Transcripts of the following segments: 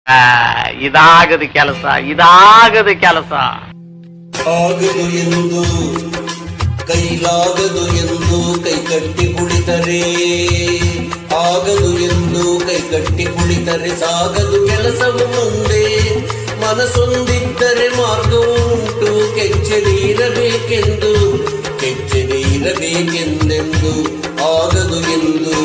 ಆ, ಇದಾಗದ ಕೆಲಸ, ಇದಾಗದ ಕೆಲಸ. ಆಗದು ಎಂದು ಕೈಲಾಗದು ಎಂದು ಕೈಕಟ್ಟಿ ಕುಳಿತರೆ, ಆಗದು ಎಂದು ಕೈಕಟ್ಟಿ ಕುಳಿತರೆ ಸಾಗದು ಕೆಲಸವು ಮುಂದೆ. ಮನಸ್ಸೊಂದಿದ್ದರೆ ಮಾರ್ಗವು ಉಂಟು, ಕೆಚ್ಚೆದೀರಬೇಕೆಂದು ಕೆಚ್ಚೆದೀರಬೇಕೆಂದೆಂದು. ಆಗದು ಎಂದು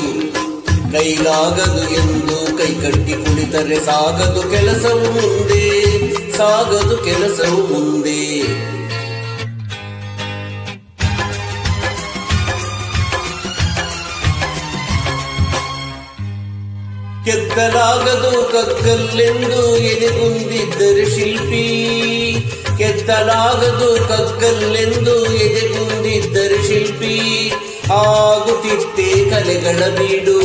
ಕೈಲಾಗದು ಎಂದು ಕೈಕಟ್ಟಿ ಕುಳಿತರೆ ಸಾಗದು ಕೆಲಸವು ಮುಂದೆ, ಸಾಗದು ಕೆಲಸವು ಮುಂದೆ. ಕೆತ್ತಲಾಗದು ಕಗ್ಗಲ್ಲೆಂದು ಎದೆಗುಂದಿದ್ದರೆ ಶಿಲ್ಪಿ, ಕೆತ್ತಲಾಗದು ಕಗ್ಗಲ್ಲೆಂದು ಎದೆಗುಂದಿದ್ದರೆ ಶಿಲ್ಪಿ. ಆಗುತ್ತಿತ್ತೆ ಕಲೆಗಳ ಬೀಡು,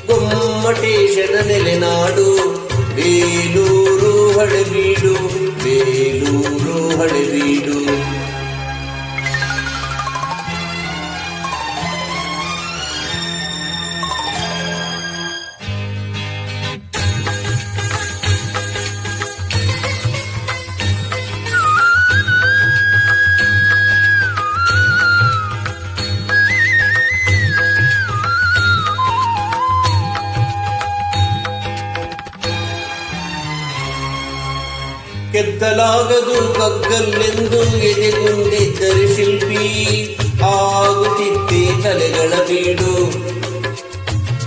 ಗೊಮ್ಮಟೇಶನ ನೆಲೆನಾಡು. ಬೇಲೂರು ಹಳೆಬೀಡು, ಬೇಲೂರು ಹಳೆಬೀಡು. ಕೆತ್ತಲಾಗದು ಕಗ್ಗಲ್ಲೆಂದು ಎದೆಗುಂದಿದ್ದರೆ ಶಿಲ್ಪಿ. ಆಗುತ್ತಿದ್ದೆ ಕಲೆಗಳ ಬೀಡು,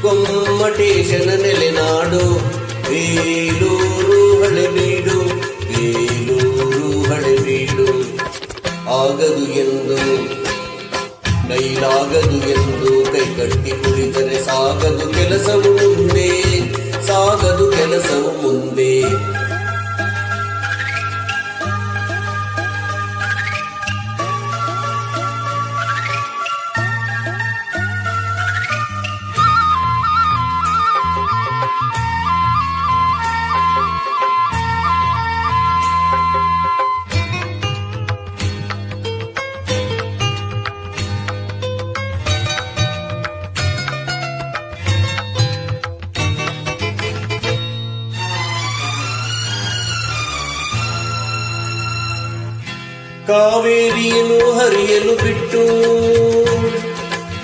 ಗೊಮ್ಮಟೇಶನ ನೆಲೆನಾಡು. ಬೇಲೂರು ಹಳೆಬೀಡು, ಬೇಲೂರು ಹಳೆಬೀಡು. ಆಗದು ಎಂದು ಕೈಲಾಗದು ಎಂದು ಕೈಕಟ್ಟಿ ಕುಳಿತರೆ ಸಾಗದು ಕೆಲಸವು ಮುಂದೆ, ಸಾಗದು ಕೆಲಸವು ಮುಂದೆ. ಕಾವೇರಿಯನ್ನು ಹರಿಯಲು ಬಿಟ್ಟು,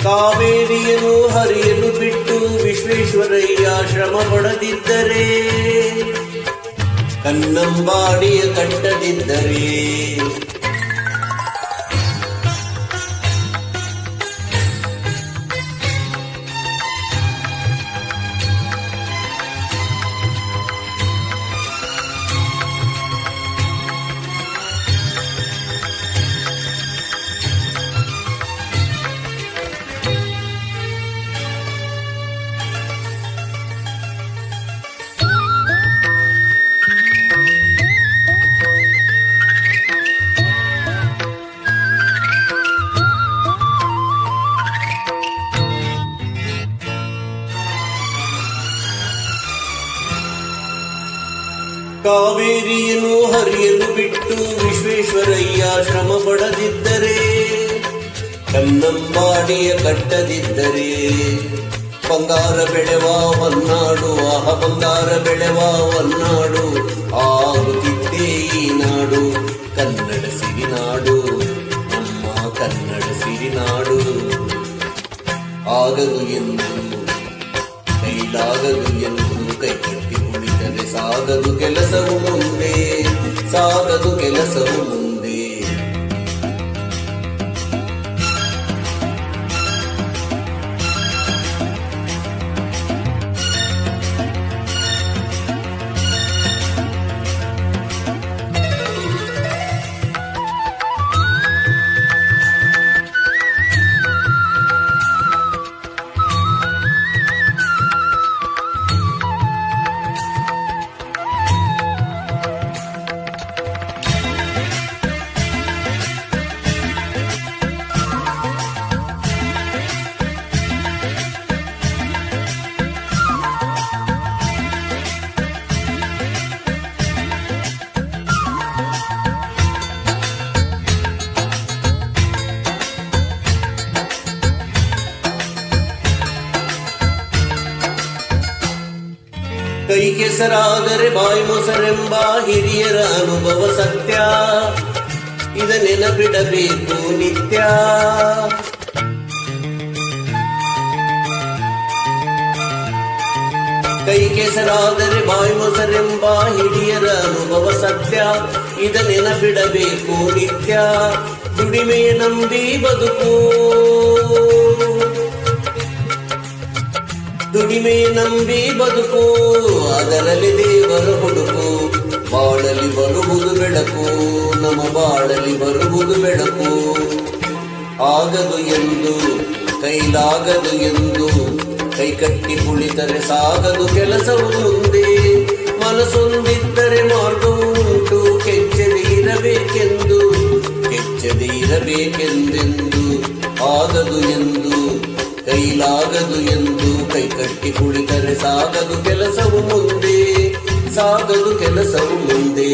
ಕಾವೇರಿಯನ್ನು ಹರಿಯಲು ಬಿಟ್ಟು ವಿಶ್ವೇಶ್ವರಯ್ಯ ಶ್ರಮ ಪಡದಿದ್ದರೆ, ಕನ್ನಂಬಾಡಿಯ ಕಟ್ಟದಿದ್ದರೆ. ಕಾವೇರಿಯನ್ನು ಹರಿಯಲು ಬಿಟ್ಟು ವಿಶ್ವೇಶ್ವರಯ್ಯ ಶ್ರಮ ಪಡದಿದ್ದರೆ, ಕನ್ನಂಬಾಡಿಯ ಕಟ್ಟದಿದ್ದರೆ. ಬಂಗಾರ ಬೆಳೆವ ಹೊನ್ನಾಡು, ಆಹ ಬಂಗಾರ ಬೆಳೆವ ಹೊನ್ನಾಡು. ಆಗುತ್ತಿದ್ದೇ ಈ ನಾಡು ಕನ್ನಡ ಸಿರಿನಾಡು, ನಮ್ಮ ಕನ್ನಡ ಸಿರಿನಾಡು. ಆಗದು ಎಂದು ಕೈಲಾಗದು ಎಂದು ಕೈಕಟ್ಟಿ ಕುಳಿತರೆ ಸಾಗದು ಕೆಲಸವು ಮುಂದೆ, ಸಾಗದು ಕೆಲಸವು ಮುಂದೆ. ಕೈ ಕೆಸರಾದರೆ ಬಾಯಿ ಮೊಸರೆಂಬ ಹಿರಿಯರ ಅನುಭವ ಸತ್ಯ, ಇದ ನೆನಪಿಡಬೇಕು ನಿತ್ಯ. ಕೈ ಕೆಸರಾದರೆ ಬಾಯಿ ಮೊಸರೆಂಬ ಹಿರಿಯರ ಅನುಭವ ಸತ್ಯ, ಇದ ನೆನಪಿಡಬೇಕು ನಿತ್ಯ. ದುಡಿಮೆಯ ನಂಬಿ ಬದುಕು, ದುಡಿಮೆಯ ನಂಬಿ ಬದುಕು, ಅದರಲ್ಲಿ ದೇವರ ಹುಡುಕು. ಬಾಳಲಿ ಬರುವುದು ಬೆಳಕು, ನಮ್ಮ ಬಾಳಲಿ ಬರುವುದು ಬೆಳಕು. ಆಗದು ಎಂದು ಕೈಲಾಗದು ಎಂದು ಕೈ ಕಟ್ಟಿ ಕುಳಿತರೆ ಸಾಗದು ಕೆಲಸವು ಮುಂದೆ. ಮನಸ್ಸೊಂದಿದ್ದರೆ ಮಾರ್ಗವು ಉಂಟು, ಕೆಚ್ಚದೆ ಇರಬೇಕೆಂದು, ಕೆಚ್ಚದೆ ಇರಬೇಕೆಂದೆಂದು. ಆಗದು ಎಂದು ಕೈಲಾಗದು ಎಂದು ಕೈ ಕಟ್ಟಿ ಕುಳಿತರೆ ಸಾಗದು ಕೆಲಸವು ಮುಂದೆ, ಸಾಗದು ಕೆಲಸವು ಮುಂದೆ.